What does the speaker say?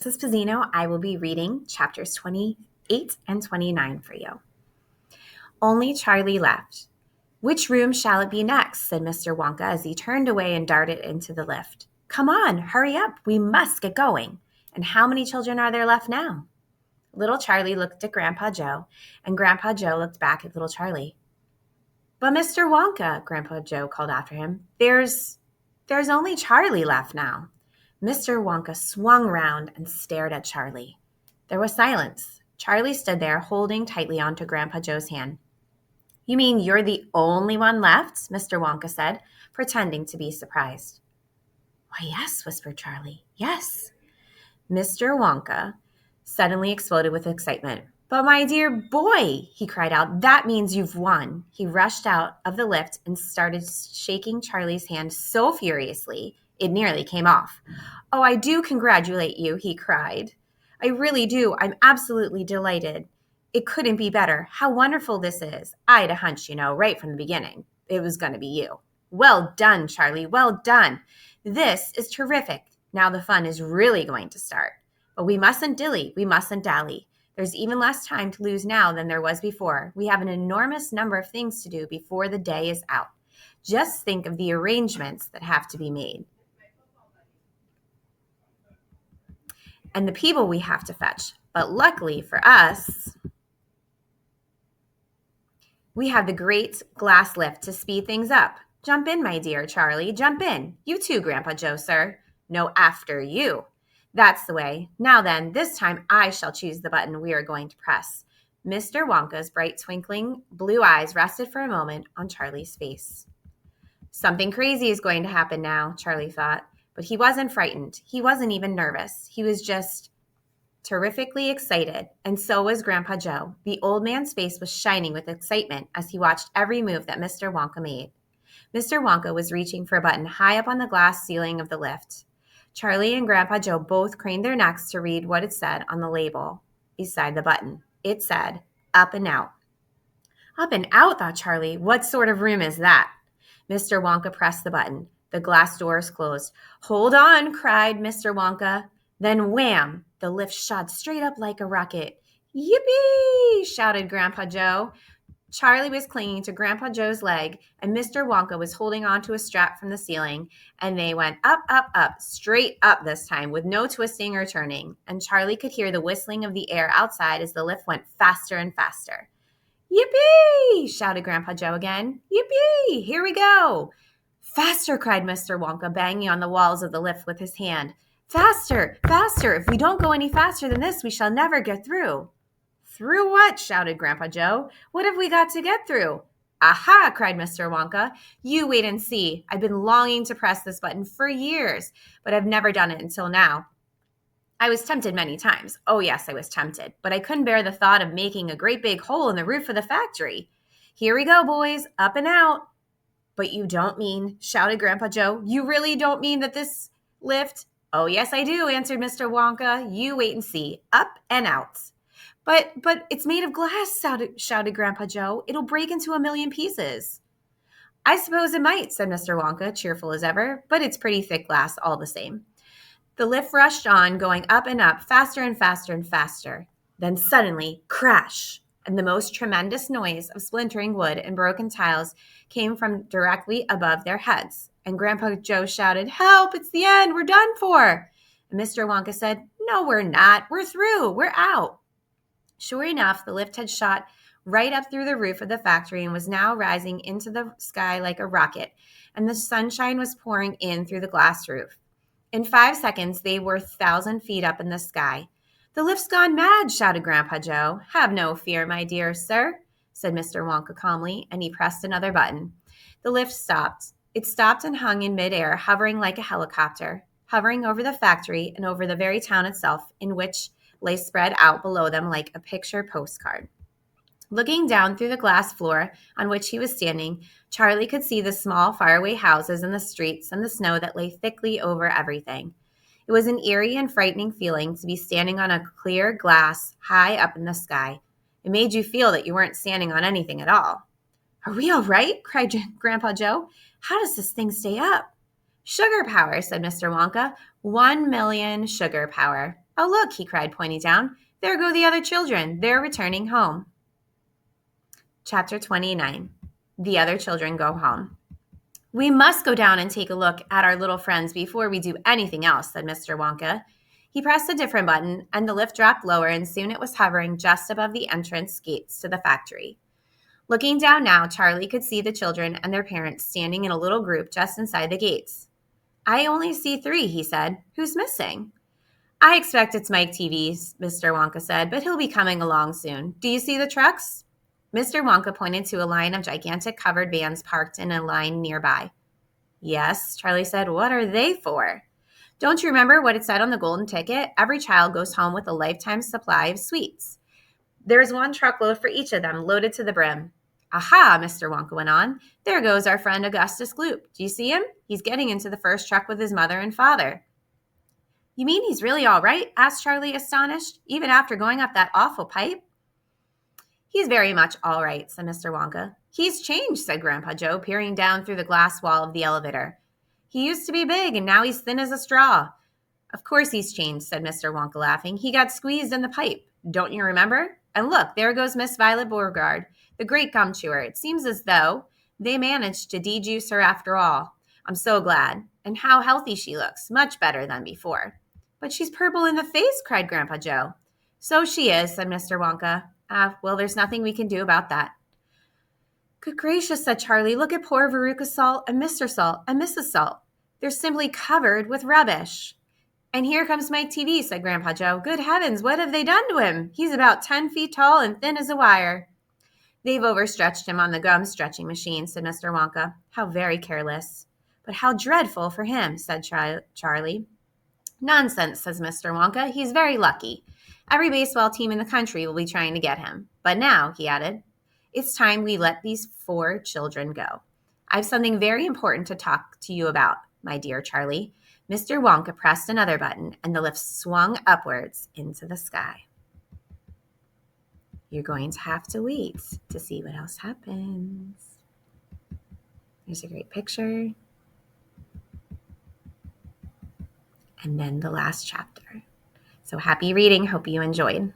This is Pizzino. I will be reading chapters 28 and 29 for you. Only Charlie left. Which room shall it be next? Said Mr. Wonka as he turned away and darted into the lift. Come on, hurry up. We must get going. And how many children are there left now? Little Charlie looked at Grandpa Joe, and Grandpa Joe looked back at little Charlie. But Mr. Wonka, Grandpa Joe called after him, there's only Charlie left now. Mr. Wonka swung round and stared at Charlie. There was silence. Charlie stood there, holding tightly onto Grandpa Joe's hand. You mean you're the only one left? Mr. Wonka said, pretending to be surprised. Why, yes, whispered Charlie. Yes. Mr. Wonka suddenly exploded with excitement. But my dear boy, he cried out, that means you've won. He rushed out of the lift and started shaking Charlie's hand so furiously it nearly came off. Oh, I do congratulate you, he cried. I really do. I'm absolutely delighted. It couldn't be better. How wonderful this is. I had a hunch, right from the beginning. It was going to be you. Well done, Charlie. Well done. This is terrific. Now the fun is really going to start. But we mustn't dilly. We mustn't dally. There's even less time to lose now than there was before. We have an enormous number of things to do before the day is out. Just think of the arrangements that have to be made. And the people we have to fetch. But luckily for us, we have the great glass lift to speed things up. Jump in, my dear Charlie, jump in. You too, Grandpa Joe, sir. No, after you. That's the way. Now then, this time I shall choose the button we are going to press. Mr. Wonka's bright twinkling blue eyes rested for a moment on Charlie's face. Something crazy is going to happen now, Charlie thought. But he wasn't frightened. He wasn't even nervous. He was just terrifically excited, and so was Grandpa Joe. The old man's face was shining with excitement as he watched every move that Mr. Wonka made. Mr. Wonka was reaching for a button high up on the glass ceiling of the lift. Charlie and Grandpa Joe both craned their necks to read what it said on the label beside the button. It said, up and out. Up and out, thought Charlie. What sort of room is that? Mr. Wonka pressed the button. The glass doors closed. Hold on, cried Mr. Wonka. Then wham! The lift shot straight up like a rocket. Yippee! Shouted Grandpa Joe. Charlie was clinging to Grandpa Joe's leg, and Mr. Wonka was holding onto a strap from the ceiling, and they went up, up, up, straight up this time, with no twisting or turning, and Charlie could hear the whistling of the air outside as the lift went faster and faster. Yippee! Shouted Grandpa Joe again. Yippee! Here we go! Faster, cried Mr. Wonka, banging on the walls of the lift with his hand. Faster, faster. If we don't go any faster than this, we shall never get through. Through what? Shouted Grandpa Joe. What have we got to get through? Aha, cried Mr. Wonka. You wait and see. I've been longing to press this button for years, but I've never done it until now. I was tempted many times. Oh, yes, I was tempted, but I couldn't bear the thought of making a great big hole in the roof of the factory. Here we go, boys, up and out. But you don't mean, shouted Grandpa Joe, you really don't mean that this lift? Oh, yes, I do, answered Mr. Wonka. You wait and see. Up and out. But it's made of glass, shouted Grandpa Joe. It'll break into a million pieces. I suppose it might, said Mr. Wonka, cheerful as ever, but it's pretty thick glass all the same. The lift rushed on, going up and up, faster and faster and faster. Then suddenly, crash! And the most tremendous noise of splintering wood and broken tiles came from directly above their heads. And Grandpa Joe shouted, Help! It's the end! We're done for! And Mr. Wonka said, No, we're not. We're through. We're out. Sure enough, the lift had shot right up through the roof of the factory and was now rising into the sky like a rocket, and the sunshine was pouring in through the glass roof. In 5 seconds, they were 1,000 feet up in the sky. The lift's gone mad, shouted Grandpa Joe. Have no fear, my dear sir, said Mr. Wonka calmly, and he pressed another button. The lift stopped. It stopped and hung in midair, hovering like a helicopter, hovering over the factory and over the very town itself, in which lay spread out below them like a picture postcard. Looking down through the glass floor on which he was standing, Charlie could see the small faraway houses and the streets and the snow that lay thickly over everything. It was an eerie and frightening feeling to be standing on a clear glass high up in the sky. It made you feel that you weren't standing on anything at all. Are we all right? Cried Grandpa Joe. How does this thing stay up? Sugar power, said Mr. Wonka. 1,000,000 sugar power. Oh, look, he cried, pointing down. There go the other children. They're returning home. Chapter 29. The other children go home. We must go down and take a look at our little friends before we do anything else, said Mr. Wonka. He pressed a different button, and the lift dropped lower, and soon it was hovering just above the entrance gates to the factory. Looking down now, Charlie could see the children and their parents standing in a little group just inside the gates. I only see 3, he said. Who's missing? I expect it's Mike TV's, Mr. Wonka said, but he'll be coming along soon. Do you see the trucks? Mr. Wonka pointed to a line of gigantic covered vans parked in a line nearby. Yes, Charlie said. What are they for? Don't you remember what it said on the golden ticket? Every child goes home with a lifetime supply of sweets. There's 1 truckload for each of them, loaded to the brim. Aha, Mr. Wonka went on. There goes our friend Augustus Gloop. Do you see him? He's getting into the first truck with his mother and father. You mean he's really all right? Asked Charlie, astonished, even after going up that awful pipe. He's very much all right, said Mr. Wonka. He's changed, said Grandpa Joe, peering down through the glass wall of the elevator. He used to be big, and now he's thin as a straw. Of course he's changed, said Mr. Wonka, laughing. He got squeezed in the pipe. Don't you remember? And look, there goes Miss Violet Beauregard, the great gum chewer. It seems as though they managed to de-juice her after all. I'm so glad. And how healthy she looks, much better than before. But she's purple in the face, cried Grandpa Joe. So she is, said Mr. Wonka. Well, there's nothing we can do about that. Good gracious, said Charlie. Look at poor Veruca Salt and Mr. Salt and Mrs. Salt. They're simply covered with rubbish. And here comes Mike TV, said Grandpa Joe. Good heavens, what have they done to him? He's about 10 feet tall and thin as a wire. They've overstretched him on the gum stretching machine, said Mr. Wonka. How very careless. But how dreadful for him, said Charlie. Nonsense, says Mr. Wonka. He's very lucky. Every baseball team in the country will be trying to get him. But now, he added, it's time we let these 4 children go. I have something very important to talk to you about, my dear Charlie. Mr. Wonka pressed another button, and the lift swung upwards into the sky. You're going to have to wait to see what else happens. There's a great picture. And then the last chapter. So happy reading. Hope you enjoyed.